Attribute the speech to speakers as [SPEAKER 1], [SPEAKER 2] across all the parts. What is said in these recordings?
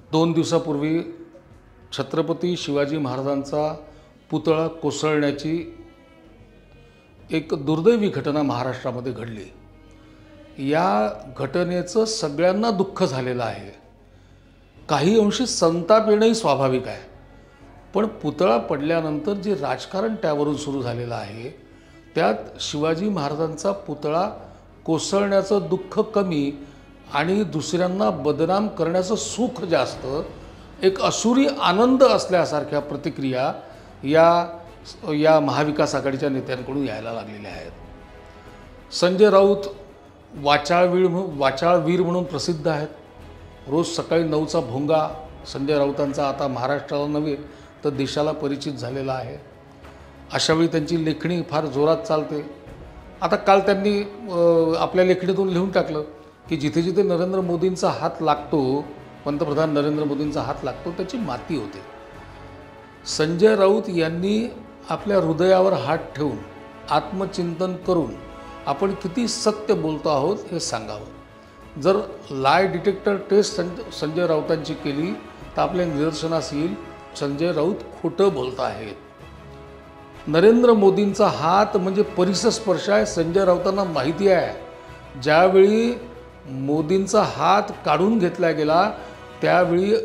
[SPEAKER 1] 2 दिवसापूर्वी छत्रपती शिवाजी महाराजांचा पुतळा कोसळण्याची एक दुर्दैवी घटना महाराष्ट्रामध्ये घडली। या घटनेचं सगळ्यांना दुःख झालेलं आहे। काही अंशी संताप येणंही स्वाभाविक आहे, पण पुतळा पडल्यानंतर जे राजकारण त्यावरून सुरू झालेलं आहे त्यात शिवाजी महाराजांचा पुतळा कोसळण्याचं दुःख कमी आणि दुसऱ्यांना बदनाम करण्याचं सुख जास्त, एक असुरी आनंद असल्यासारख्या प्रतिक्रिया या महाविकास आघाडीच्या नेत्यांकडून यायला लागलेल्या आहेत। संजय राऊत वाचाळवीर म्हणून प्रसिद्ध आहेत। रोज सकाळी 9चा भोंगा संजय राऊतांचा आता महाराष्ट्राला नव्हे तर देशाला परिचित झालेला आहे। अशावेळी त्यांची लेखणी फार जोरात चालते। आता काल त्यांनी आपल्या लेखणीतून लिहून टाकलं की जिथे जिथे नरेंद्र मोदींचा हात लागतो, पंतप्रधान नरेंद्र मोदींचा हात लागतो, त्याची माती होते। संजय राऊत यांनी आपल्या हृदयावर हात ठेवून आत्मचिंतन करून आपण किती सत्य बोलतो आहोत हे सांगावं। जर लाय डिटेक्टर टेस्ट संजय राऊतांची केली तर आपल्या निदर्शनास येईल संजय राऊत खोटं बोलत आहेत। नरेंद्र मोदींचा हात म्हणजे परिसस्पर्श आहे, संजय राऊतांना माहिती आहे। ज्यावेळी मोदींचा हात काढून घेतला गेला त्यावेळी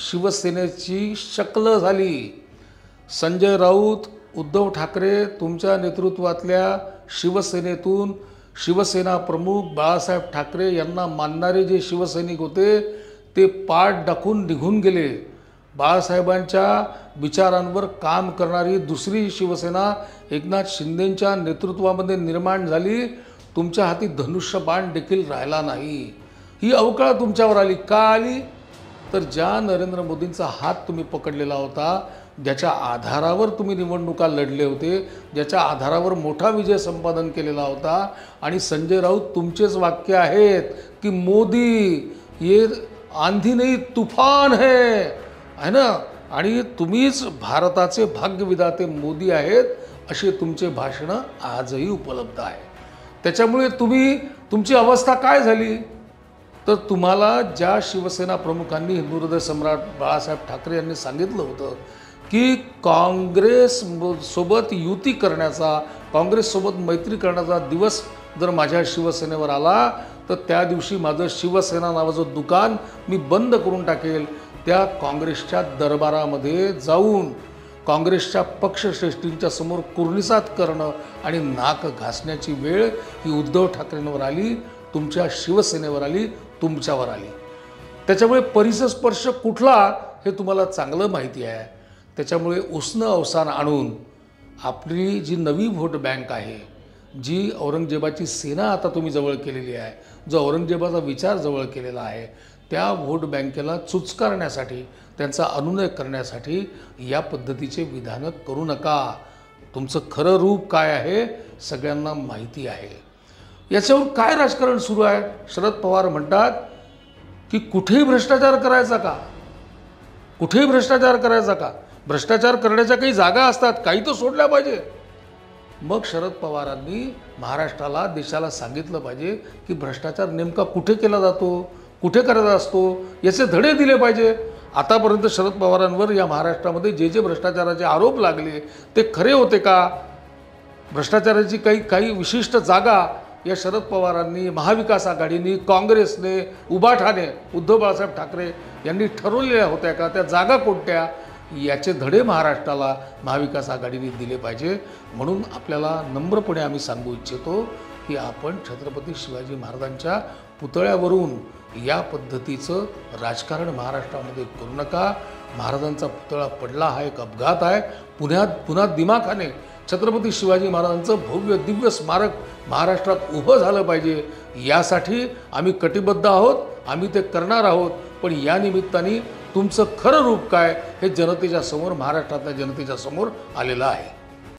[SPEAKER 1] शिवसेनेची शक्ल झाली। संजय राऊत, उद्धव ठाकरे तुमच्या नेतृत्वातल्या शिवसेनेतून शिवसेना प्रमुख बाळासाहेब ठाकरे यांना मानणारे जे शिवसैनिक होते ते पाठ दाखवून निघून गेले। बाळासाहेबांच्या विचारांवर काम करणारी दुसरी शिवसेना एकनाथ शिंदेंच्या नेतृत्वामध्ये निर्माण झाली। तुमच्या हाती धनुष्यबाण देखील राहिला नाही। ही अवकाळ तुमच्यावर आली। का आली? तर ज्या नरेंद्र मोदींचा हात तुम्ही पकडलेला होता, ज्याच्या आधारावर तुम्ही निवडणुका लढले होते, ज्याच्या आधारावर मोठा विजय संपादन केलेला होता, आणि संजय राऊत तुमचेच वाक्य आहेत की मोदी ये आंधी नहीं तूफान है ना, आणि तुम्हीच भारताचे भाग्यविधाते मोदी आहेत असे तुमचे भाषणं आजही उपलब्ध आहे। त्याच्यामुळे तुमची अवस्था काय झाली तर तुम्हाला ज्या शिवसेना प्रमुखांनी हिंदू हृदय सम्राट बाळासाहेब ठाकरे यांनी सांगितलं होतं की काँग्रेस सोबत युती करण्याचा, काँग्रेससोबत मैत्री करण्याचा दिवस जर माझ्या शिवसेनेवर आला तर त्या दिवशी माझं शिवसेना नावाचं दुकान मी बंद करून टाकेल। त्या काँग्रेसच्या दरबारामध्ये जाऊन काँग्रेसच्या पक्षश्रेष्ठींच्या समोर कुर्निसात करणं आणि नाक घासण्याची वेळ ही उद्धव ठाकरेंवर आली, तुमच्या शिवसेनेवर आली, तुमच्यावर आली। त्याच्यामुळे परिसस्पर्श कुठला हे तुम्हाला चांगलं माहिती आहे। त्याच्यामुळे उसनं अवसान आणून आपली जी नवी व्होट बँक आहे, जी औरंगजेबाची सेना आता तुम्ही जवळ केलेली आहे, जो औरंगजेबाचा विचार जवळ केलेला आहे, त्या व्होट बँकेला चुचकारण्यासाठी, त्यांचा अनुनय करण्यासाठी या पद्धतीचे विधानं करू नका। तुमचं खरं रूप काय आहे सगळ्यांना माहिती आहे। याच्यावर काय राजकारण सुरू आहे? शरद पवार म्हणतात की कुठेही भ्रष्टाचार करायचा का? कुठेही भ्रष्टाचार करायचा का? भ्रष्टाचार करण्याच्या काही जागा असतात, काही तर सोडल्या पाहिजे। मग शरद पवारांनी महाराष्ट्राला, देशाला सांगितलं पाहिजे की भ्रष्टाचार नेमका कुठे केला जातो, कुठे करायचा असतो, याचे धडे दिले पाहिजे। आतापर्यंत शरद पवारांवर या महाराष्ट्रामध्ये जे भ्रष्टाचाराचे आरोप लागले ते खरे होते का? भ्रष्टाचाराची काही विशिष्ट जागा या शरद पवारांनी, महाविकास आघाडीने, काँग्रेसने, उभाठाने, उद्धव बाळासाहेब ठाकरे यांनी ठरवलेल्या होत्या का? त्या जागा कोणत्या? याचे धडे महाराष्ट्राला महाविकास आघाडीने दिले पाहिजे। म्हणून आपल्याला नम्रपणे आम्ही सांगू इच्छितो की आपण छत्रपती शिवाजी महाराजांच्या पुतळ्यावरून या पद्धतीचं राजकारण महाराष्ट्रामध्ये करू नका। महाराजांचा पुतळा पडला हा एक अपघात आहे। पुन्हा दिमाखाने छत्रपती शिवाजी महाराजांचं भव्य दिव्य स्मारक महाराष्ट्रात उभं झालं पाहिजे, यासाठी आम्ही कटिबद्ध आहोत, आम्ही ते करणार आहोत। पण या निमित्ताने तुमचं खरं रूप काय हे जनतेच्या समोर, महाराष्ट्रातल्या जनतेच्या समोर आलेलं आहे।